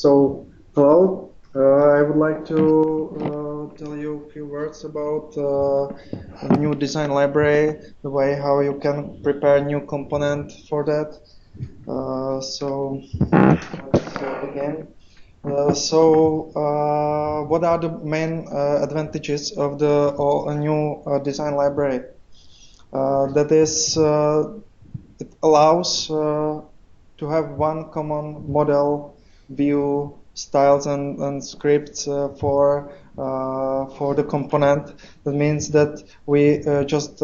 So, hello. I would like to tell you a few words about a new design library, the way how you can prepare a new component for that. So, let's begin. What are the main advantages of the new design library? That is, it allows to have one common model, view, styles, and scripts for the component. That means that we just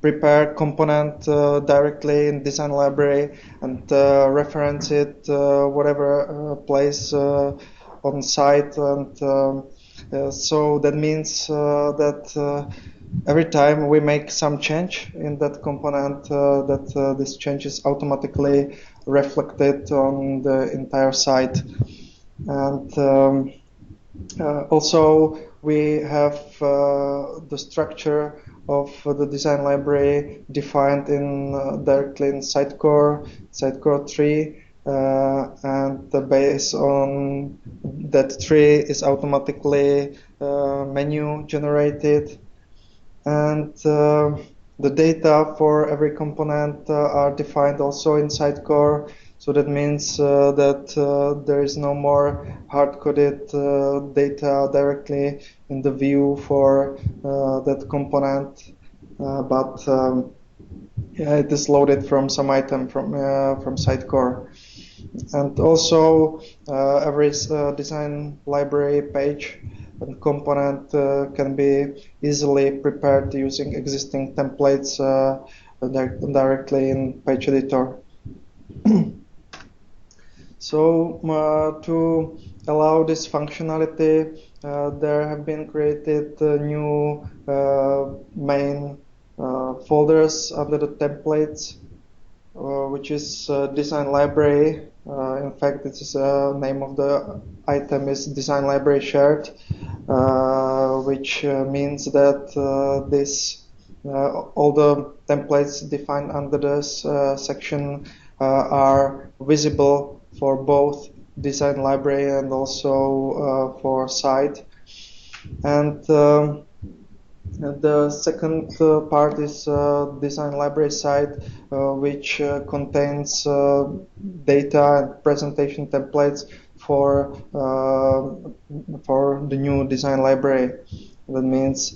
prepare component directly in design library and reference it whatever place on site, and so that means that every time we make some change in that component, this change is automatically reflected on the entire site. And also we have the structure of the design library defined in directly in Sitecore tree, and the base on that tree is automatically menu generated, and the data for every component are defined also in Sitecore. So that means that there is no more hard-coded data directly in the view for that component, but yeah, it is loaded from some item from Sitecore. And also every design library page and component can be easily prepared using existing templates directly in Page Editor. So to allow this functionality, there have been created new main folders under the templates, which is design library. In fact, this is name of the item is design library shared, which means that this all the templates defined under this section are visible for both design library and also for site. And the second part is design library site, which contains data and presentation templates for the new design library. That means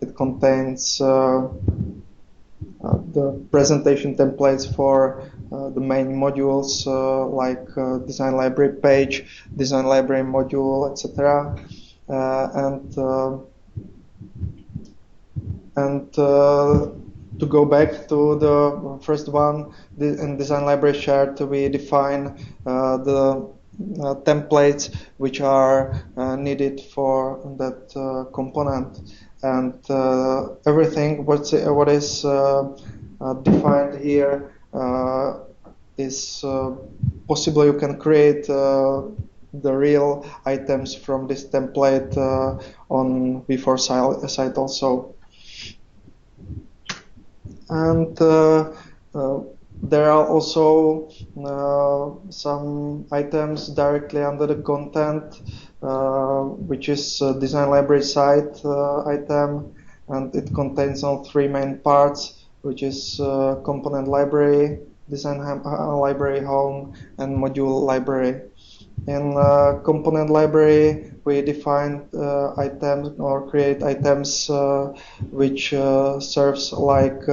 it contains the presentation templates for the main modules like design library page, design library module, etc. And to go back to the first one, in design library shared, we define the templates which are needed for that component, and everything what is defined here is possible. You can create the real items from this template on V4 site also. And there are also some items directly under the content, which is design library site item, and it contains all three main parts, which is component library, design library home, and module library. In component library, we define items or create items which serves like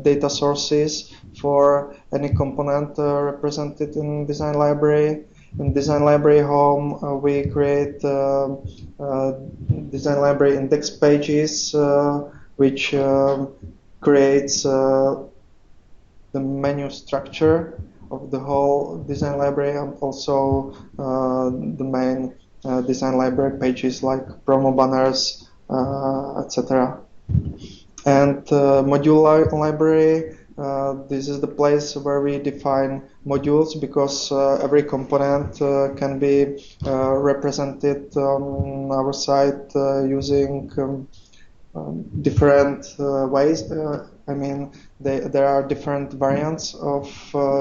data sources for any component represented in design library. In design library home, we create design library index pages, which creates the menu structure of the whole design library, and also the main design library pages like promo banners, etc. And module library, this is the place where we define modules, because every component can be represented on our site using different ways. I mean, there are different variants of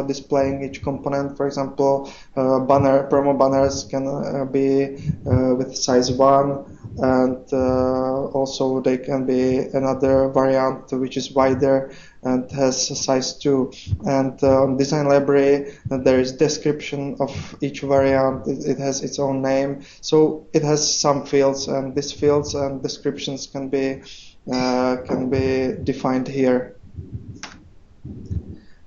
displaying each component. For example, promo banners can be with size 1, and also they can be another variant which is wider and has a size 2. And on Design Library, there is description of each variant. It has its own name, so it has some fields, and these fields and descriptions can be defined here.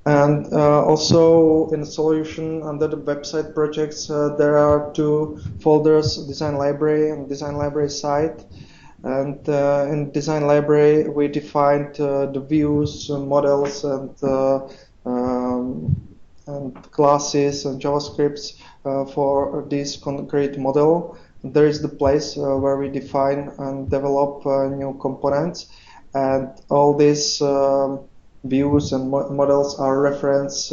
And also in the solution under the website projects, there are two folders: Design Library and Design Library Site. And in Design Library, we defined the views, models, and classes and JavaScripts for this concrete model. There is the place where we define and develop new components, and all these views and models are referenced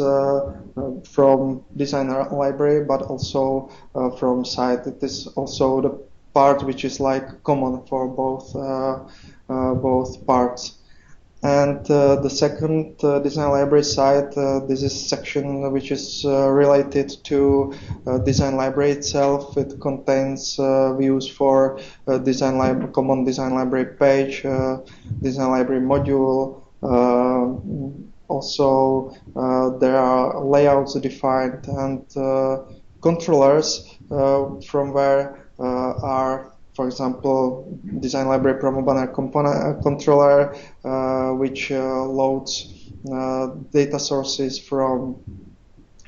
from Design Library, but also from site. It is also the part which is like common for both parts. And the second Design Library site, this is section which is related to Design Library itself. It contains views for common Design Library page, Design Library module. Also, there are layouts defined, and controllers from where are, for example, Design Library Promo Banner component controller, which loads data sources from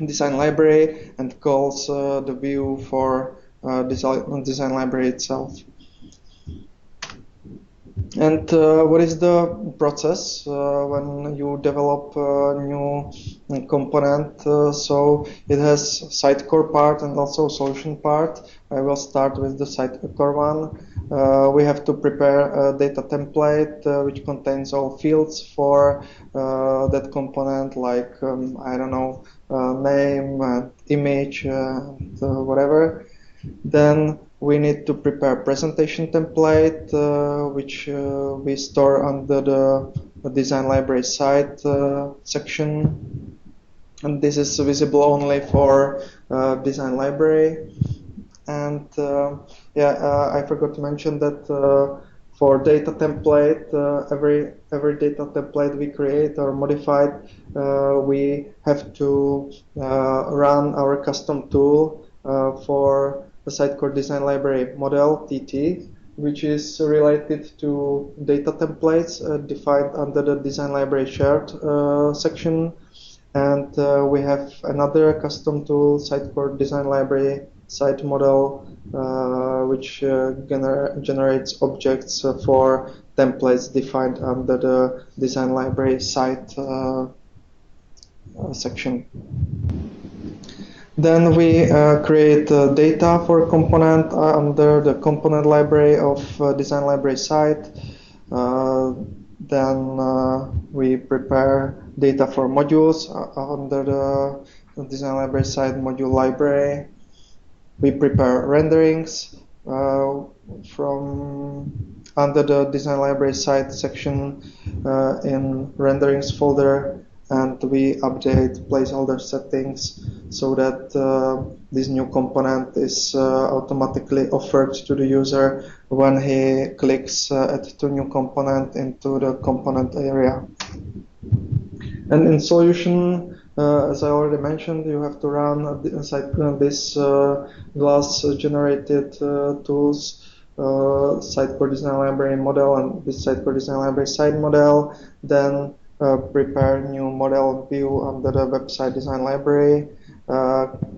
Design Library and calls the view for Design Library itself. And what is the process when you develop a new component? So it has Sitecore part and also solution part. I will start with the Sitecore one. We have to prepare a data template which contains all fields for that component, like I don't know, name, image, whatever. Then we need to prepare presentation template, which we store under the Design Library site section. And this is visible only for Design Library. And I forgot to mention that for data template, every data template we create or modified, we have to run our custom tool for the Sitecore Design Library model, TT, which is related to data templates defined under the Design Library shared section. And we have another custom tool, Sitecore Design Library site model, which generates objects for templates defined under the Design Library site section. Then we create data for a component under the component library of Design Library site. Then we prepare data for modules under the Design Library site module library. We prepare renderings from under the Design Library site section in renderings folder, and we update placeholder settings so that this new component is automatically offered to the user when he clicks add to new component into the component area. And in solution, as I already mentioned, you have to run this glass generated tools, Sitecore Design Library model and this Sitecore Design Library site model, then prepare new model view under the website Design Library,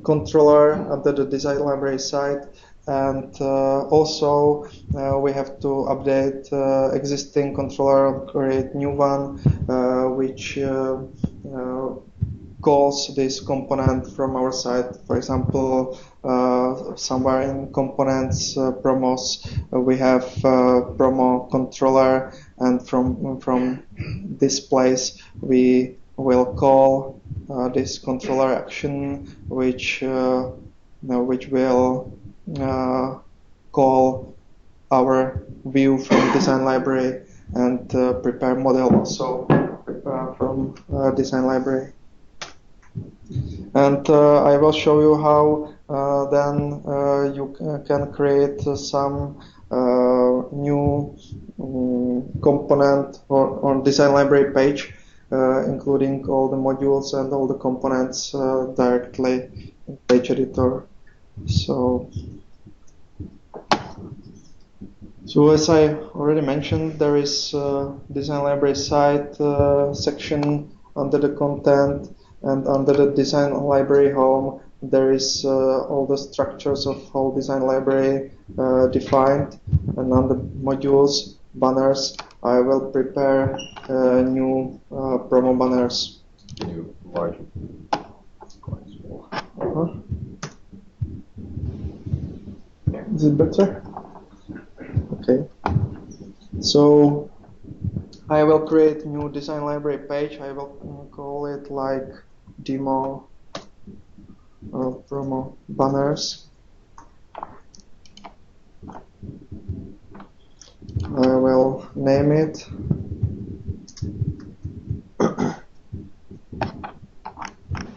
controller under the Design Library site, and also we have to update existing controller and create new one which calls this component from our site. For example, somewhere in components promos we have promo controller, and from this place we will call this controller action, which will call our view from Design Library. and prepare model also from design library. And I will show you how then you can create some new component on design library page, including all the modules and all the components directly in page editor. So as I already mentioned, there is design library site section under the content, and under the design library home there is all the structures of whole design library defined, and under modules, banners, I will prepare new promo banners. Can you enlarge it? It's quite small. Is it better? Okay. So I will create new design library page. I will call it like demo or promo banners. I will name it. I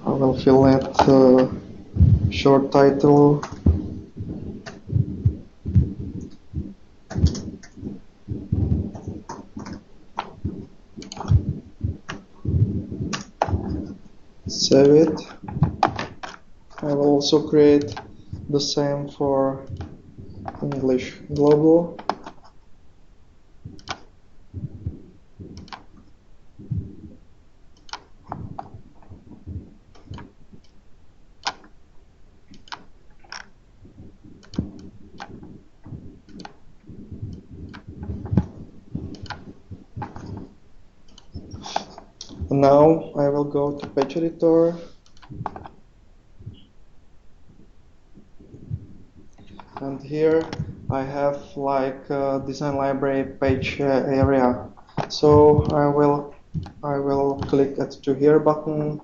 will fill it short title. Save it. I will also create the same for English Global. Now I will go to page editor. And here I have like design library page area. So I will click at to here button,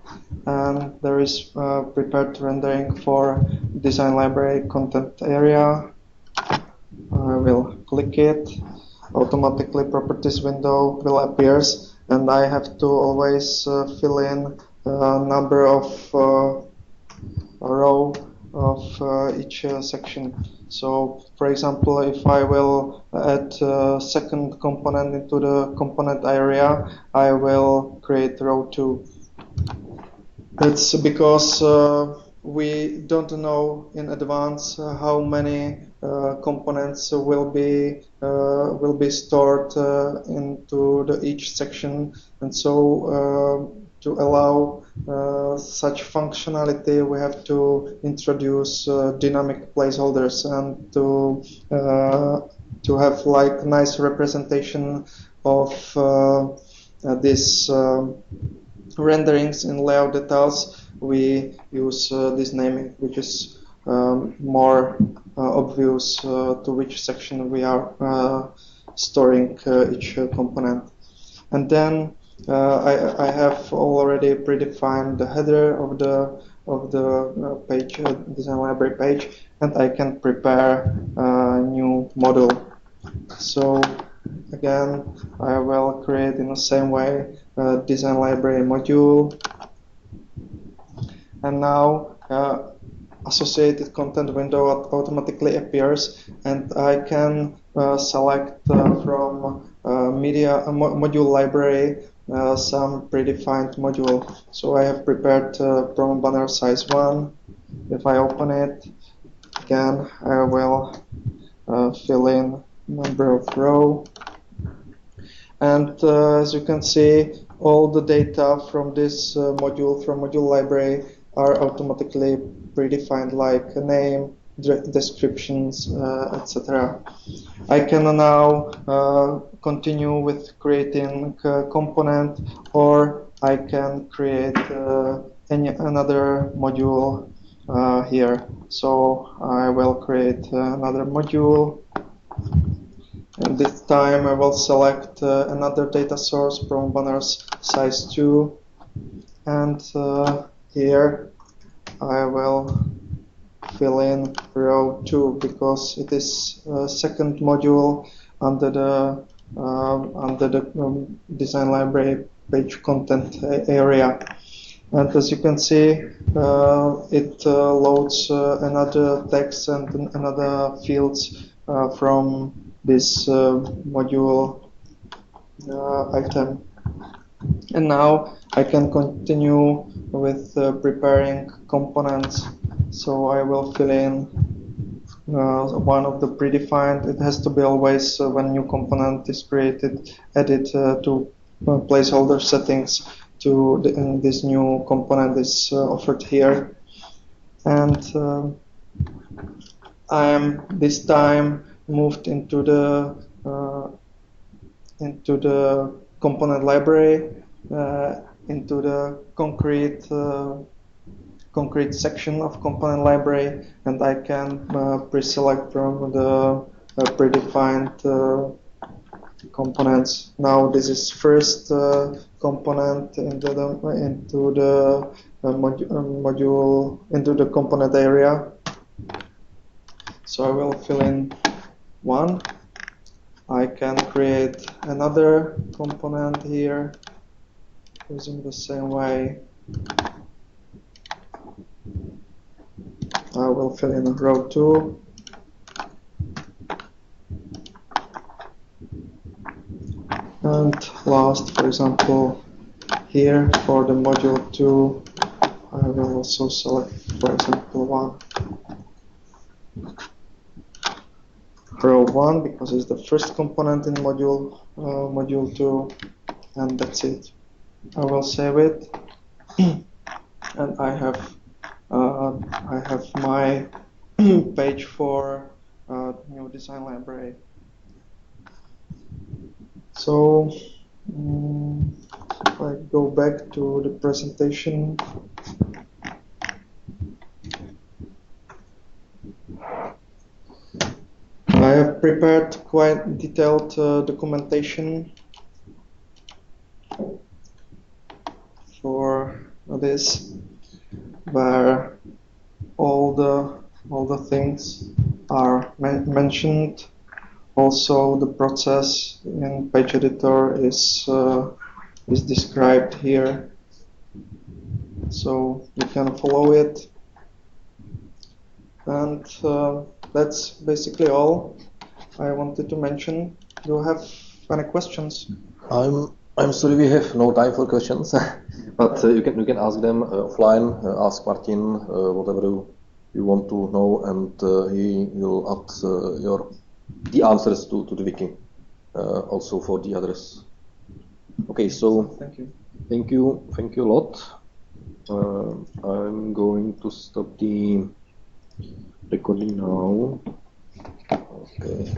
and there is prepared rendering for design library content area. I will click it. Automatically properties window will appear, and I have to always fill in number of row of each section. So for example, if I will add a second component into the component area, I will create row 2. That's because we don't know in advance how many components will be stored into each section, and so to allow such functionality, we have to introduce dynamic placeholders and to have like nice representation of this renderings in layout details. We use this naming, which is more obvious to which section we are storing each component. And then I have already predefined the header of the page, design library page, and I can prepare a new model. So again, I will create in the same way a design library module, and now associated content window automatically appears, and I can select from media module library some predefined module. So I have prepared promo banner size 1. If I open it, again I will fill in number of row, and as you can see, all the data from this module, from module library, are automatically predefined, like a name, descriptions, etc. I can now continue with creating a component, or I can create another module here. So I will create another module, and this time I will select another data source from banners size 2, and here I will fill in row 2 because it is second module under the under the design library page content area. And as you can see, it loads another text and another fields from this module item. And now I can continue with preparing components. So I will fill in one of the predefined. It has to be always when new component is created, added to placeholder settings to this new component is offered here. And I am this time moved into the component library, into the concrete section of component library, and I can pre-select from the predefined components. Now this is first component into the module, into the component area. So I will fill in one. I can create another component here using the same way. I will fill in row 2. And last, for example, here for the module 2, I will also select, for example, row 1 because it's the first component in module 2, and that's it. I will save it, and I have my page for new design library. So if I go back to the presentation, I have prepared quite detailed documentation for this, where all the things are mentioned. Also, the process in Page Editor is described here, so you can follow it. And that's basically all I wanted to mention. Do you have any questions? I'm sorry, we have no time for questions, but you can ask them offline. Ask Martin whatever you want to know, and he will add the answers to the wiki, also for the others. Okay, so thank you a lot. I'm going to stop the recording now. Okay.